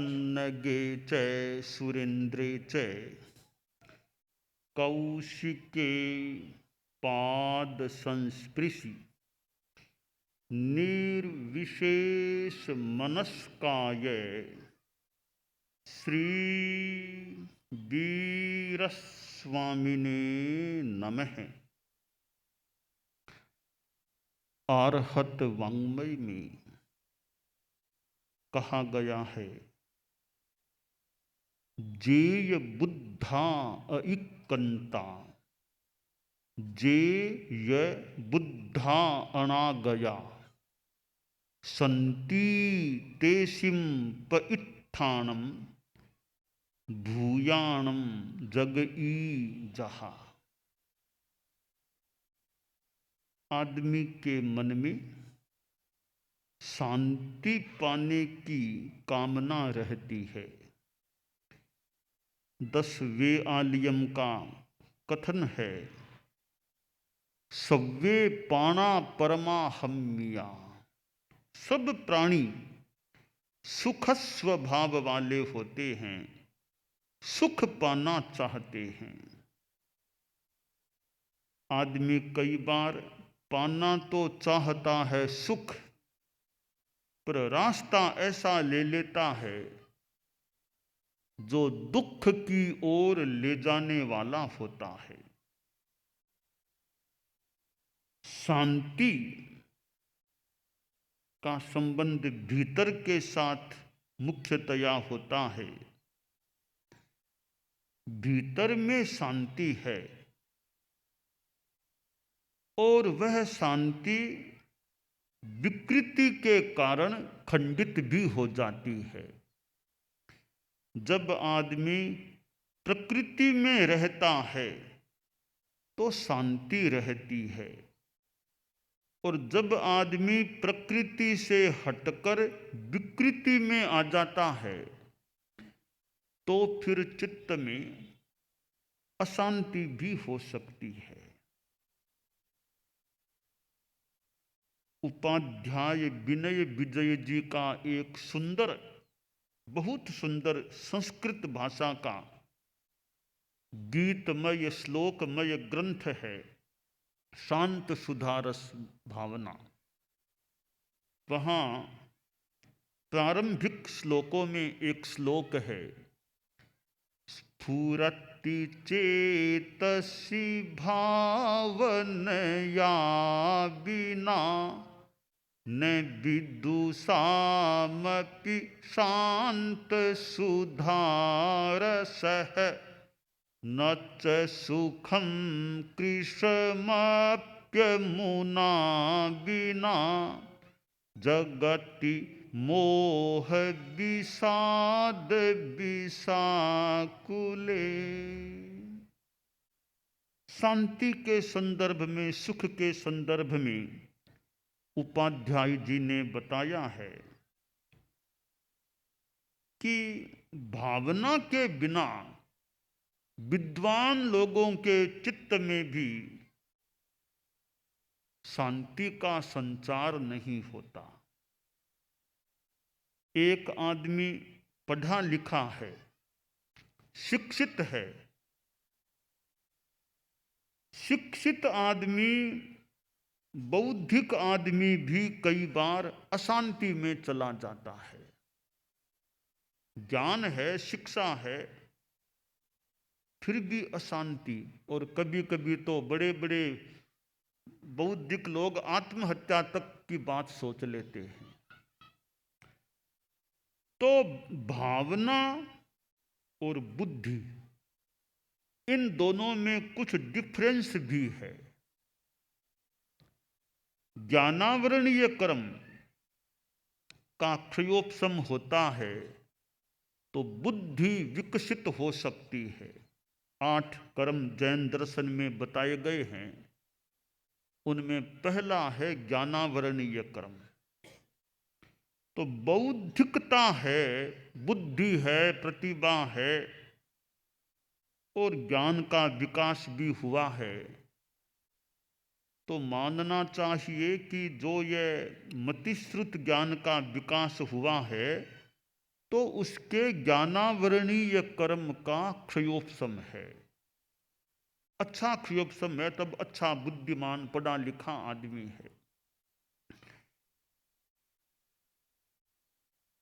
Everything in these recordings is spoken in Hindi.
पन्नगे च सुरेन्द्रे च कौशिके पाद संस्पृशि निर्विशेष मनस्काय श्री वीरस्वामिने नमः। आर्हत वाङ्मय में कहा गया है, जेय बुद्धा अइक्कन्ता जेय बुद्धा अनागया संति तेसिम पइत्थानम भूयाणम जग ई जहा। आदमी के मन में शांति पाने की कामना रहती है। 10 वेआलियम का कथन है, सव्वे पाणा परमाहम्या। सब प्राणी सुख स्वभाव वाले होते हैं, सुख पाना चाहते हैं। आदमी कई बार पाना तो चाहता है सुख, पर रास्ता ऐसा ले लेता है जो दुख की ओर ले जाने वाला होता है। शांति का संबंध भीतर के साथ मुख्यतया होता है। भीतर में शांति है और वह शांति विकृति के कारण खंडित भी हो जाती है। जब आदमी प्रकृति में रहता है तो शांति रहती है, और जब आदमी प्रकृति से हटकर विकृति में आ जाता है तो फिर चित्त में अशांति भी हो सकती है। उपाध्याय विनय विजय जी का एक सुंदर, बहुत सुंदर संस्कृत भाषा का गीतमय श्लोकमय ग्रंथ है, शांत सुधारस भावना। वहाँ प्रारंभिक श्लोकों में एक श्लोक है, स्फुरति चेतसि भावनया विना न विदुषामपि शांत सुधारसः न च सुखं कृशमप्यमुना विना जगति मोह विषाद विषाकुले। शांति के संदर्भ में, सुख के संदर्भ में उपाध्याय जी ने बताया है कि भावना के बिना विद्वान लोगों के चित्त में भी शांति का संचार नहीं होता। एक आदमी पढ़ा लिखा है, शिक्षित है, शिक्षित आदमी, बौद्धिक आदमी भी कई बार अशांति में चला जाता है। ज्ञान है, शिक्षा है, फिर भी अशांति। और कभी कभी तो बड़े बड़े बौद्धिक लोग आत्महत्या तक की बात सोच लेते हैं। तो भावना और बुद्धि, इन दोनों में कुछ डिफरेंस भी है। ज्ञानावरणीय कर्म का क्षयोपशम होता है तो बुद्धि विकसित हो सकती है। 8 कर्म जैन दर्शन में बताए गए हैं, उनमें पहला है ज्ञानावरणीय कर्म। तो बौद्धिकता है, बुद्धि है, प्रतिभा है और ज्ञान का विकास भी हुआ है, तो मानना चाहिए कि जो ये मतिश्रुत ज्ञान का विकास हुआ है तो उसके ज्ञानावरणीय कर्म का क्षयोपशम है। अच्छा क्षयोपशम है तब अच्छा बुद्धिमान पढ़ा लिखा आदमी है।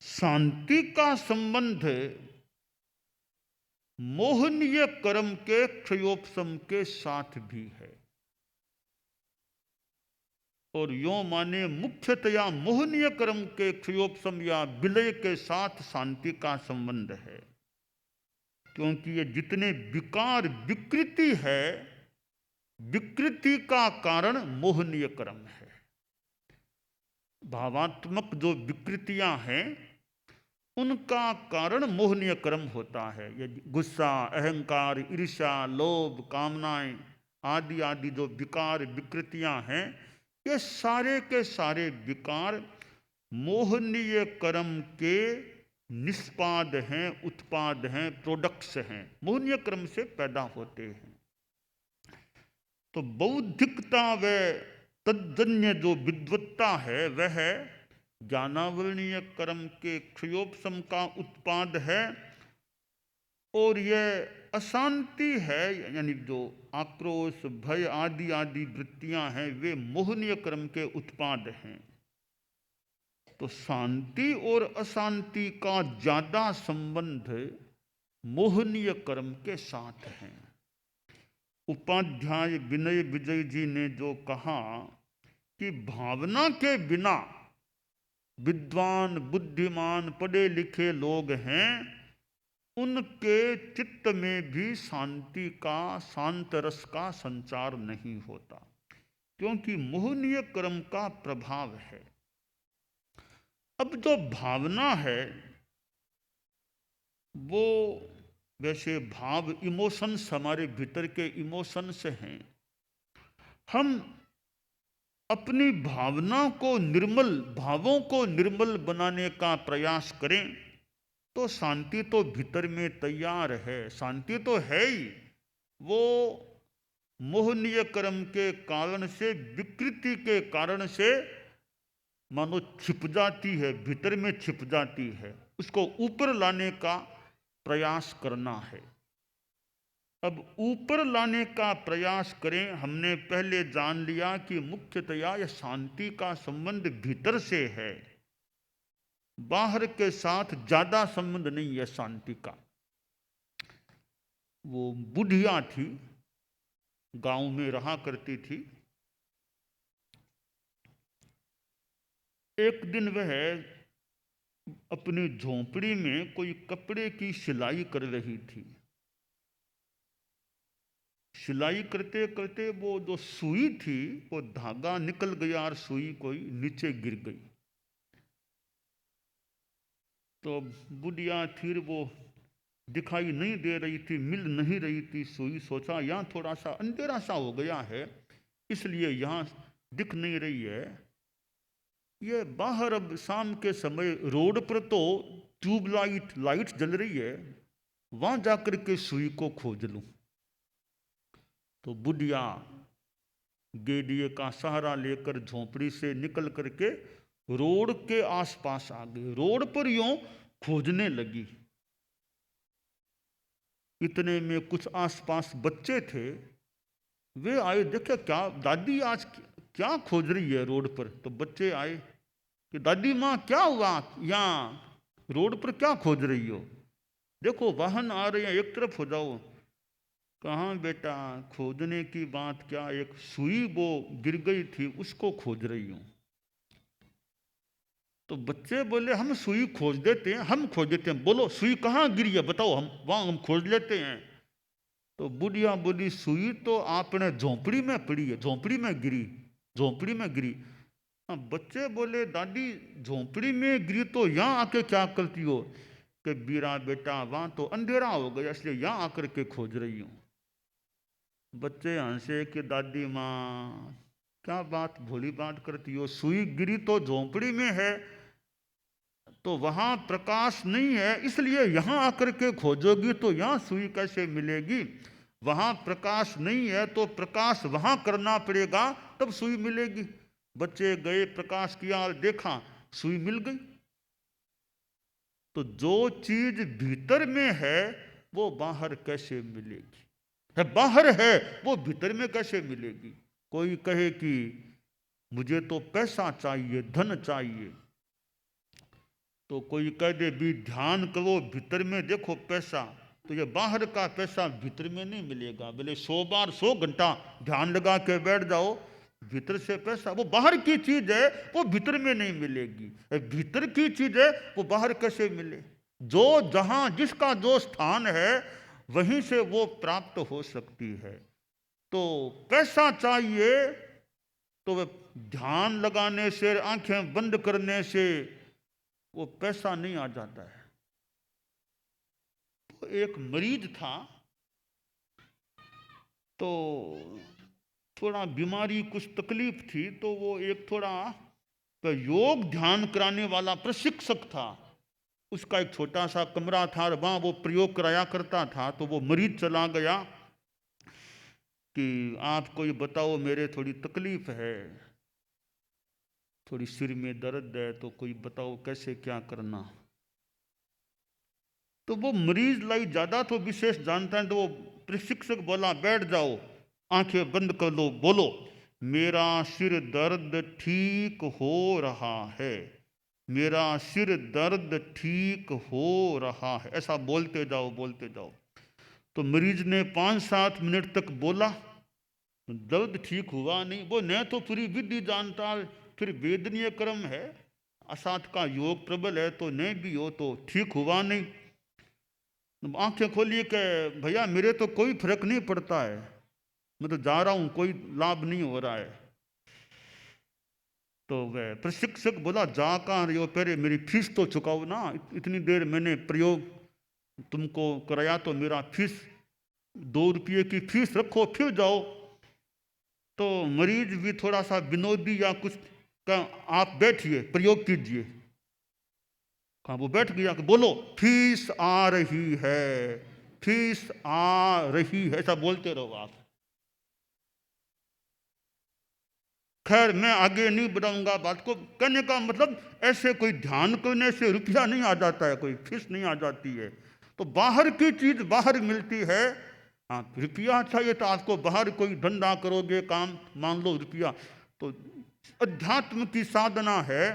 शांति का संबंध मोहनीय कर्म के क्षयोपशम के साथ भी है, और यो माने मुख्यतया मोहनीय कर्म के क्षयोपशम या विलय के साथ शांति का संबंध है, क्योंकि ये जितने विकार विकृति है, विकृति का कारण मोहनीय कर्म है। भावात्मक जो विकृतियां हैं उनका कारण मोहनीय कर्म होता है। ये गुस्सा, अहंकार, ईर्ष्या, लोभ, कामनाएं आदि आदि जो विकार विकृतियां हैं, ये सारे के सारे विकार मोहनीय कर्म के निष्पाद हैं, उत्पाद हैं, प्रोडक्ट्स हैं, मोहनीय कर्म से पैदा होते हैं। तो बौद्धिकता व तज्जन्य जो विद्वत्ता है वह ज्ञानावरणीय कर्म के क्षयोपशम का उत्पाद है, और यह अशांति है, यानी जो आक्रोश, भय आदि आदि वृत्तियां हैं वे मोहनीय कर्म के उत्पाद हैं। तो शांति और अशांति का ज्यादा संबंध मोहनीय कर्म के साथ है। उपाध्याय विनय विजय जी ने जो कहा कि भावना के बिना विद्वान, बुद्धिमान, पढ़े लिखे लोग हैं, उनके चित्त में भी शांति का, शांत रस का संचार नहीं होता, क्योंकि मोहनीय कर्म का प्रभाव है। अब जो भावना है वो वैसे भाव, इमोशंस, हमारे भीतर के इमोशंस हैं। हम अपनी भावना को निर्मल, भावों को निर्मल बनाने का प्रयास करें तो शांति तो भीतर में तैयार है, शांति तो है ही। वो मोहनीय कर्म के कारण से, विकृति के कारण से मानो छिप जाती है, भीतर में छिप जाती है, उसको ऊपर लाने का प्रयास करना है। अब ऊपर लाने का प्रयास करें। हमने पहले जान लिया कि मुख्यतया यह शांति का संबंध भीतर से है, बाहर के साथ ज्यादा संबंध नहीं है शांति का। वो बुढ़िया थी, गांव में रहा करती थी। एक दिन वह अपनी झोंपड़ी में कोई कपड़े की सिलाई कर रही थी। सिलाई करते करते वो जो सुई थी वो धागा निकल गया और सुई कोई नीचे गिर गई। तो बुढ़िया फिर वो दिखाई नहीं दे रही थी, मिल नहीं रही थी सुई। सोचा यहाँ थोड़ा सा अंधेरा सा हो गया है, इसलिए यहाँ दिख नहीं रही है। ये बाहर अब शाम के समय रोड पर तो ट्यूबलाइट, लाइट जल रही है, वहां जाकर के सुई को खोज लूं। तो बुढ़िया गेडिये का सहारा लेकर झोंपड़ी से निकल करके रोड के आसपास आ गई। रोड पर यूं खोजने लगी। इतने में कुछ आसपास बच्चे थे, वे आए। देखे क्या दादी आज क्या खोज रही है रोड पर। तो बच्चे आए कि दादी माँ क्या हुआ, यहाँ रोड पर क्या खोज रही हो, देखो वाहन आ रहे हैं, एक तरफ हो जाओ। कहाँ बेटा, खोजने की बात क्या, एक सुई वो गिर गई थी उसको खोज रही हूँ। तो बच्चे बोले हम सुई खोज देते हैं, हम खोज देते हैं, बोलो सुई कहाँ गिरी है बताओ, हम वहाँ हम खोज लेते हैं। तो बुढ़िया बोली सुई तो आपने झोंपड़ी में पड़ी है, झोंपड़ी में गिरी, झोंपड़ी में गिरी। बच्चे बोले दादी झोंपड़ी में गिरी तो यहाँ आके क्या करती हो। कि बीरा बेटा वहाँ तो अंधेरा हो गया इसलिए यहाँ आकर के खोज रही हूँ। बच्चे हंसे कि दादी माँ क्या बात, भोली बात करती हो, सुई गिरी तो झोंपड़ी में है, तो वहाँ प्रकाश नहीं है, इसलिए यहाँ आकर के खोजोगी तो यहाँ सुई कैसे मिलेगी। वहाँ प्रकाश नहीं है तो प्रकाश वहाँ करना पड़ेगा तब सुई मिलेगी। बच्चे गए, प्रकाश किया और देखा सुई मिल गई। तो जो चीज भीतर में है वो बाहर कैसे मिलेगी? है बाहर है, वो भीतर में कैसे मिलेगी? कोई कहे कि मुझे तो पैसा चाहिए, धन चाहिए, तो कोई कह दे भी ध्यान करो, भीतर में देखो पैसा, तो ये बाहर का पैसा भीतर में नहीं मिलेगा। बोले 100 बार 100 घंटा ध्यान लगा के बैठ जाओ, भीतर से पैसा, वो बाहर की चीज है, वो भीतर में नहीं मिलेगी। भीतर की चीज है, वो बाहर कैसे मिले? जो जहां जिसका जो स्थान है वहीं से वो प्राप्त हो सकती है। तो पैसा चाहिए तो वह ध्यान लगाने से, आंखें बंद करने से वो पैसा नहीं आ जाता है। तो एक मरीज था, तो थोड़ा बीमारी, कुछ तकलीफ थी, तो वो एक थोड़ा योग ध्यान कराने वाला प्रशिक्षक था, उसका एक छोटा सा कमरा था और वहाँ वो प्रयोग कराया करता था। तो वो मरीज चला गया कि आप कोई बताओ, मेरे थोड़ी तकलीफ है, थोड़ी सिर में दर्द है, तो कोई बताओ कैसे क्या करना। तो वो मरीज लाई ज़्यादा तो विशेष जानता है, तो वो प्रशिक्षक बोला बैठ जाओ, आंखें बंद कर लो, बोलो मेरा सिर दर्द ठीक हो रहा है, मेरा सिर दर्द ठीक हो रहा है, ऐसा बोलते जाओ बोलते जाओ। तो मरीज ने 5-7 मिनट तक बोला, दर्द ठीक हुआ नहीं। वो न तो पूरी विधि जानता, फिर वेदनीय कर्म है, असाध का योग प्रबल है, तो नहीं भी हो तो ठीक हुआ नहीं। आंखें खोलिए कि भैया मेरे तो कोई फर्क नहीं पड़ता है, मैं तो जा रहा हूं, कोई लाभ नहीं हो रहा है। तो वह प्रशिक्षक बोला जा कहाँ रहे हो, पहले मेरी फीस तो चुकाओ ना, इतनी देर मैंने प्रयोग तुमको कराया, तो मेरा फीस 2 रुपये की फीस रखो फिर जाओ। तो मरीज भी थोड़ा सा विनोदी या कुछ का, आप बैठिए प्रयोग कीजिए। कहा वो बैठ गया कि बोलो फीस आ रही है, फीस आ रही है, ऐसा बोलते रहो आप। खैर मैं आगे नहीं बढ़ाऊंगा बात को। कहने का मतलब ऐसे कोई ध्यान करने से रुपया नहीं आ जाता है, कोई फीस नहीं आ जाती है। तो बाहर की चीज बाहर मिलती है। हाँ, रुपया चाहिए तो आपको बाहर कोई धंधा करोगे, काम, मान लो रुपया, तो अध्यात्म की साधना है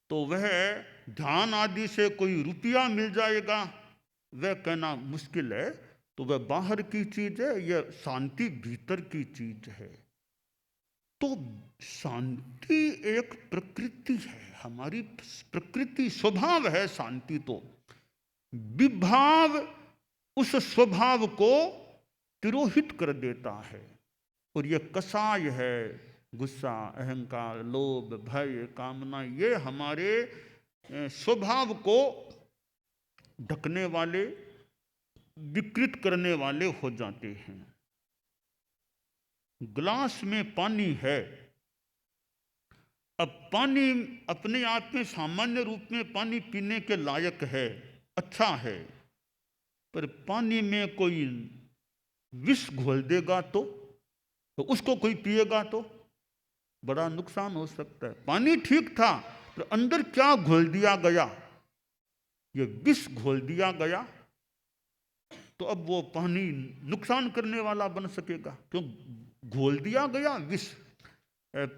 तो वह ध्यान आदि से कोई रुपया मिल जाएगा, वह कहना मुश्किल है। तो वह बाहर की चीज है, यह शांति भीतर की चीज है। तो शांति एक प्रकृति है, हमारी प्रकृति स्वभाव है शांति। तो विभाव उस स्वभाव को तिरोहित कर देता है, और यह कषाय है, गुस्सा, अहंकार, लोभ, भय, कामना, ये हमारे स्वभाव को ढकने वाले, विकृत करने वाले हो जाते हैं। ग्लास में पानी है, अब पानी अपने आप में सामान्य रूप में पानी पीने के लायक है, अच्छा है, पर पानी में कोई विष घोल देगा तो उसको कोई पिएगा तो बड़ा नुकसान हो सकता है। पानी ठीक था, पर अंदर क्या घोल दिया गया, ये विष घोल दिया गया, तो अब वो पानी नुकसान करने वाला बन सकेगा, क्यों घोल दिया गया विष।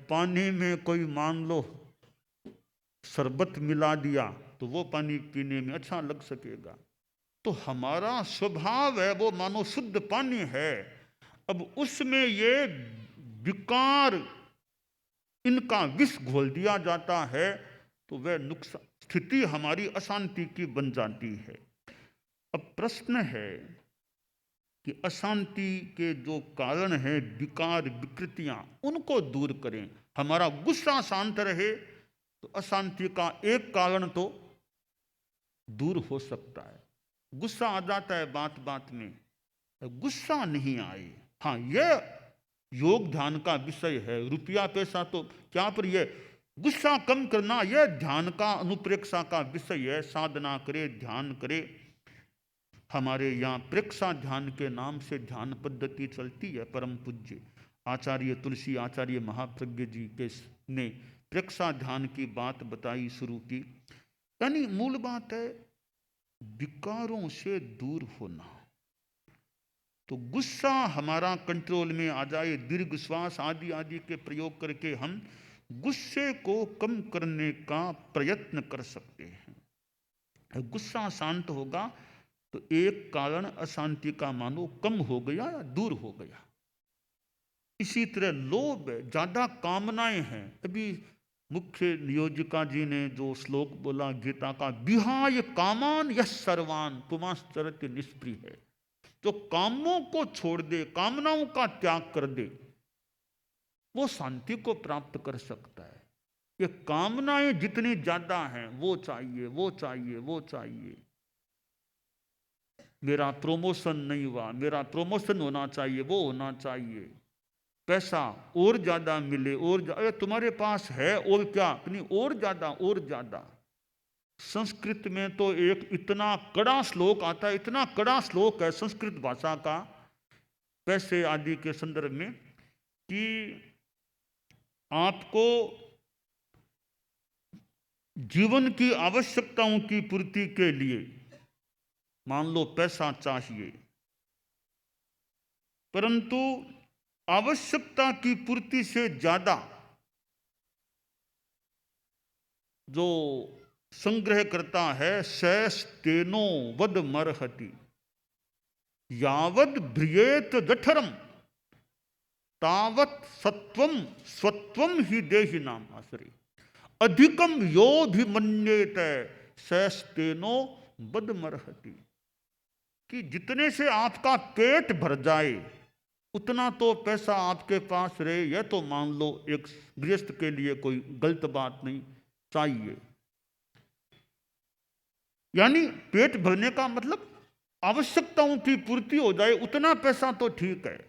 पानी में कोई मान लो शरबत मिला दिया तो वो पानी पीने में अच्छा लग सकेगा। तो हमारा स्वभाव है वो मानो शुद्ध पानी है, अब उसमें ये विकार, इनका विष घोल दिया जाता है, तो वह नुकसान, स्थिति हमारी अशांति की बन जाती है। अब प्रश्न है कि अशांति के जो कारण है, विकार, विकृतियां, उनको दूर करें। हमारा गुस्सा शांत रहे तो अशांति का एक कारण तो दूर हो सकता है। गुस्सा आ जाता है बात बात में, गुस्सा नहीं आए। हाँ, यह योग ध्यान का विषय है, रुपया पैसा तो क्या, पर यह गुस्सा कम करना यह ध्यान का, अनुप्रेक्षा का विषय है। साधना करे, ध्यान करे। हमारे यहाँ प्रेक्षा ध्यान के नाम से ध्यान पद्धति चलती है। परम पूज्य आचार्य तुलसी आचार्य महाप्रज्ञ जी के ने प्रेक्षा ध्यान की बात बताई, शुरू की। यानी मूल बात है विकारों से दूर होना। तो गुस्सा हमारा कंट्रोल में आ जाए, दीर्घ श्वास आदि आदि के प्रयोग करके हम गुस्से को कम करने का प्रयत्न कर सकते हैं। गुस्सा शांत होगा तो एक कारण अशांति का मानो कम हो गया या दूर हो गया। इसी तरह लोभ, ज्यादा कामनाएं हैं। अभी मुख्य नियोजिका जी ने जो श्लोक बोला गीता का, विहाय कामान यह सर्वान पुमाश्चरति निष्प्रिय है, जो कामों को छोड़ दे, कामनाओं का त्याग कर दे, वो शांति को प्राप्त कर सकता है। ये कामनाएं जितनी ज्यादा हैं, वो चाहिए, वो चाहिए, वो चाहिए, मेरा प्रमोशन नहीं हुआ, मेरा प्रमोशन होना चाहिए, वो होना चाहिए, पैसा और ज्यादा मिले, और अरे तुम्हारे पास है और क्या, नहीं और ज्यादा, और ज्यादा। संस्कृत में तो एक इतना कड़ा श्लोक आता है, इतना कड़ा श्लोक है संस्कृत भाषा का पैसे आदि के संदर्भ में, कि आपको जीवन की आवश्यकताओं की पूर्ति के लिए मान लो पैसा चाहिए, परंतु आवश्यकता की पूर्ति से ज्यादा जो संग्रह करता है, शैस्तेनो वद मरहति यावद भ्रियेत जठरम तावत सत्वम स्वत्वम ही देहि नाम आश्रय अधिकम यो भी मन्येत शैस्तेनो वद मरहति, कि जितने से आपका पेट भर जाए उतना तो पैसा आपके पास रहे, यह तो मान लो एक गृहस्थ के लिए कोई गलत बात नहीं चाहिए। यानी पेट भरने का मतलब आवश्यकताओं की पूर्ति हो जाए, उतना पैसा तो ठीक है।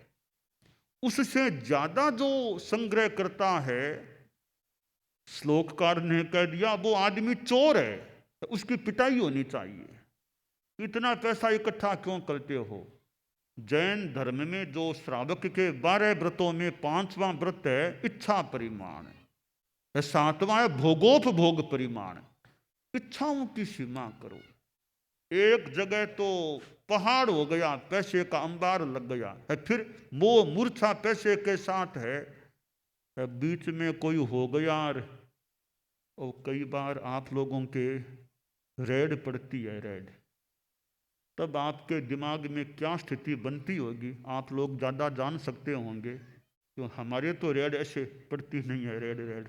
उससे ज्यादा जो संग्रह करता है, श्लोककार ने कह दिया वो आदमी चोर है, तो उसकी पिटाई होनी चाहिए। इतना पैसा इकट्ठा क्यों करते हो? जैन धर्म में जो श्रावक के 12 व्रतों में 5वां व्रत है इच्छा परिमाण, 7वां है भोगोपभोग परिमाण। इच्छाओं की सीमा करो। एक जगह तो पहाड़ हो गया, पैसे का अंबार लग गया है, फिर मोह मूर्छा पैसे के साथ है, बीच में कोई हो गया। और कई बार आप लोगों के रेड पड़ती है, रेड, तब आपके दिमाग में क्या स्थिति बनती होगी आप लोग ज़्यादा जान सकते होंगे। क्यों हमारे तो रेड ऐसे पड़ती नहीं है, रेड रेड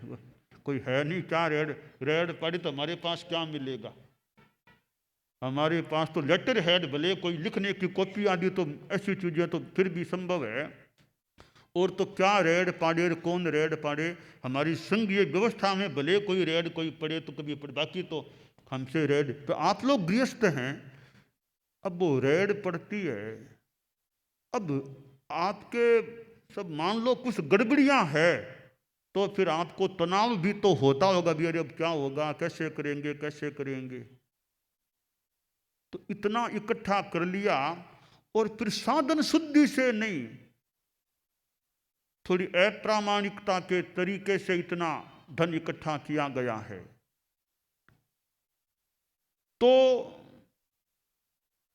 कोई है नहीं, क्या रेड रेड पड़ी तो हमारे पास क्या मिलेगा? हमारे पास तो लेटर हेड भले, कोई लिखने की कॉपी आदि तो ऐसी चीज़ें तो फिर भी संभव है, और तो क्या रेड पाड़े, कौन रेड पाड़े? हमारी संघीय व्यवस्था में भले कोई रेड कोई पड़े तो कभी पड़े, बाकी तो हमसे रेड। तो आप लोग गृहस्थ हैं, अब वो रेड पड़ती है, अब आपके सब मान लो कुछ गड़बड़ियां है, तो फिर आपको तनाव भी तो होता होगा भी, अरे अब क्या होगा, कैसे करेंगे, कैसे करेंगे। तो इतना इकट्ठा कर लिया, और फिर साधन शुद्धि से नहीं, थोड़ी अप्रामाणिकता के तरीके से इतना धन इकट्ठा किया गया है, तो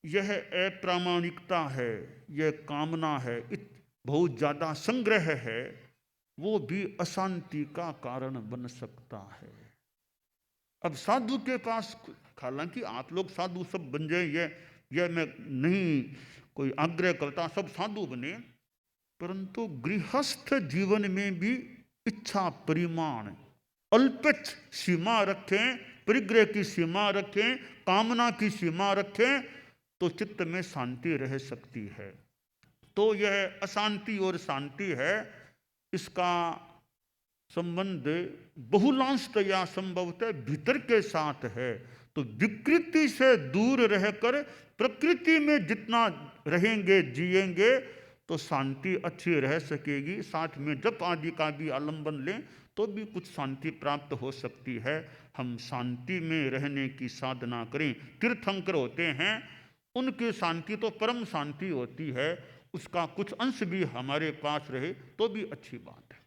यह अप्रामाणिकता है, यह कामना है, बहुत ज्यादा संग्रह है, वो भी अशांति का कारण बन सकता है। अब साधु के पास, हालांकि आप लोग साधु सब बन जाए, यह मैं नहीं कोई आग्रह करता सब साधु बने, परंतु गृहस्थ जीवन में भी इच्छा परिमाण, अल्पेच्छ सीमा रखें, परिग्रह की सीमा रखें, कामना की सीमा रखें, तो चित्त में शांति रह सकती है। तो यह अशांति और शांति है, इसका संबंध बहुलांशतया संभवतः भीतर के साथ है। तो विकृति से दूर रहकर प्रकृति में जितना रहेंगे, जिएंगे, तो शांति अच्छी रह सकेगी। साथ में जप आदि का भी आलंबन लें तो भी कुछ शांति प्राप्त हो सकती है। हम शांति में रहने की साधना करें। तीर्थंकर होते हैं, उनकी शांति तो परम शांति होती है, उसका कुछ अंश भी हमारे पास रहे तो भी अच्छी बात है।